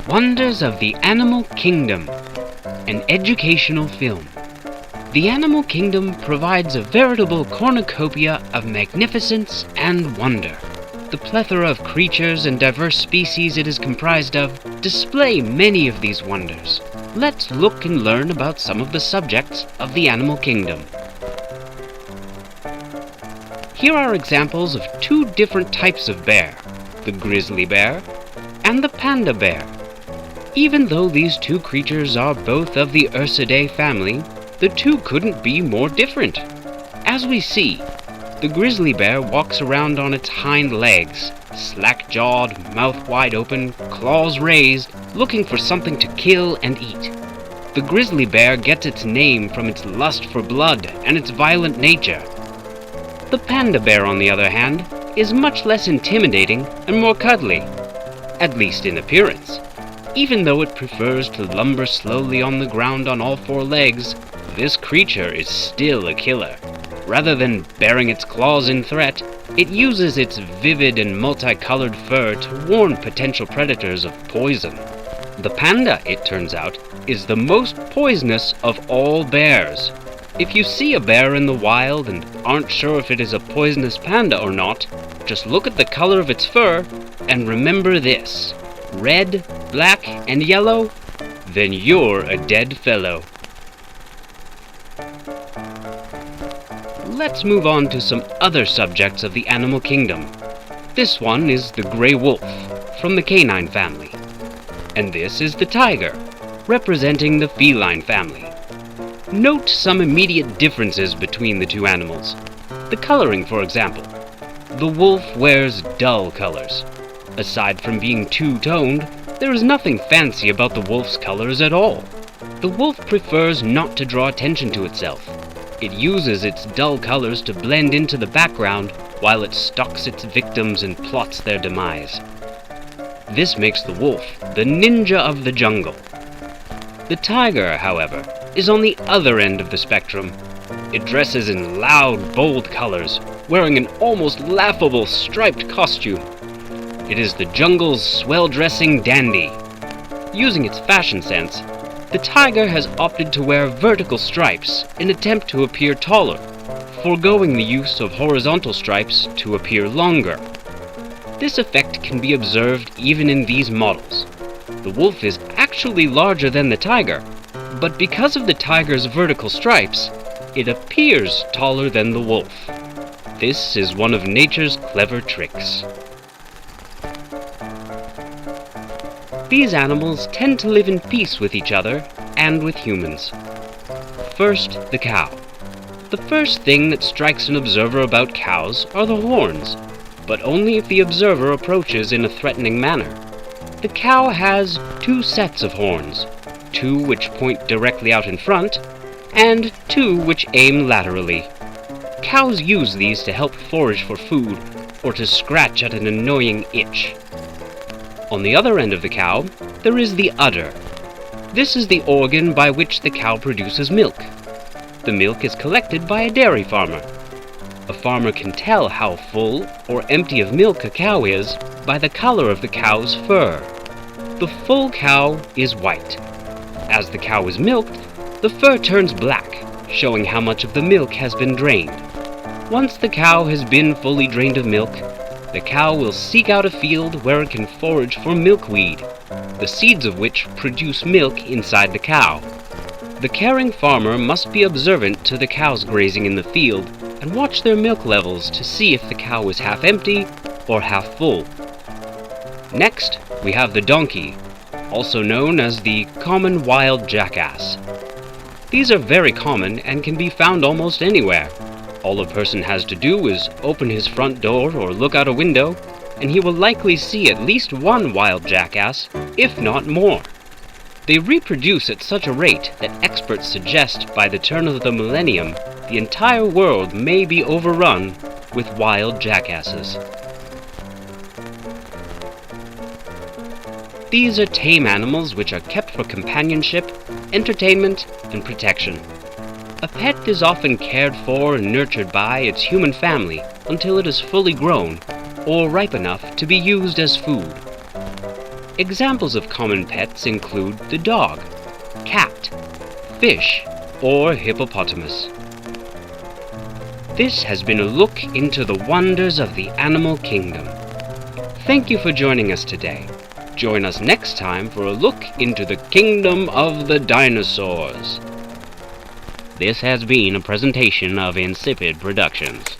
Wonders of the Animal Kingdom, an educational film. The Animal Kingdom provides a veritable cornucopia of magnificence and wonder. The plethora of creatures and diverse species it is comprised of display many of these wonders. Let's look and learn about some of the subjects of the Animal Kingdom. Here are examples of two different types of bear, the grizzly bear and the panda bear. Even though these two creatures are both of the Ursidae family, the two couldn't be more different. As we see, the grizzly bear walks around on its hind legs, slack-jawed, mouth wide open, claws raised, looking for something to kill and eat. The grizzly bear gets its name from its lust for blood and its violent nature. The panda bear, on the other hand, is much less intimidating and more cuddly, at least in appearance. Even though it prefers to lumber slowly on the ground on all four legs, this creature is still a killer. Rather than baring its claws in threat, it uses its vivid and multicolored fur to warn potential predators of poison. The panda, it turns out, is the most poisonous of all bears. If you see a bear in the wild and aren't sure if it is a poisonous panda or not, just look at the color of its fur and remember this: red, black, and yellow, then you're a dead fellow. Let's move on to some other subjects of the animal kingdom. This one is the gray wolf, from the canine family. And this is the tiger, representing the feline family. Note some immediate differences between the two animals. The coloring, for example. The wolf wears dull colors. Aside from being two-toned, there is nothing fancy about the wolf's colors at all. The wolf prefers not to draw attention to itself. It uses its dull colors to blend into the background while it stalks its victims and plots their demise. This makes the wolf the ninja of the jungle. The tiger, however, is on the other end of the spectrum. It dresses in loud, bold colors, wearing an almost laughable striped costume. It is the jungle's swell-dressing dandy. Using its fashion sense, the tiger has opted to wear vertical stripes in attempt to appear taller, foregoing the use of horizontal stripes to appear longer. This effect can be observed even in these models. The wolf is actually larger than the tiger, but because of the tiger's vertical stripes, it appears taller than the wolf. This is one of nature's clever tricks. These animals tend to live in peace with each other and with humans. First, the cow. The first thing that strikes an observer about cows are the horns, but only if the observer approaches in a threatening manner. The cow has two sets of horns, two which point directly out in front, and two which aim laterally. Cows use these to help forage for food or to scratch at an annoying itch. On the other end of the cow, there is the udder. This is the organ by which the cow produces milk. The milk is collected by a dairy farmer. A farmer can tell how full or empty of milk a cow is by the color of the cow's fur. The full cow is white. As the cow is milked, the fur turns black, showing how much of the milk has been drained. Once the cow has been fully drained of milk, the cow will seek out a field where it can forage for milkweed, the seeds of which produce milk inside the cow. The caring farmer must be observant to the cows grazing in the field and watch their milk levels to see if the cow is half empty or half full. Next, we have the donkey, also known as the common wild jackass. These are very common and can be found almost anywhere. All a person has to do is open his front door or look out a window, and he will likely see at least one wild jackass, if not more. They reproduce at such a rate that experts suggest by the turn of the millennium, the entire world may be overrun with wild jackasses. These are tame animals which are kept for companionship, entertainment, and protection. A pet is often cared for and nurtured by its human family until it is fully grown or ripe enough to be used as food. Examples of common pets include the dog, cat, fish, or hippopotamus. This has been a look into the wonders of the animal kingdom. Thank you for joining us today. Join us next time for a look into the kingdom of the dinosaurs. This has been a presentation of Insipid Productions.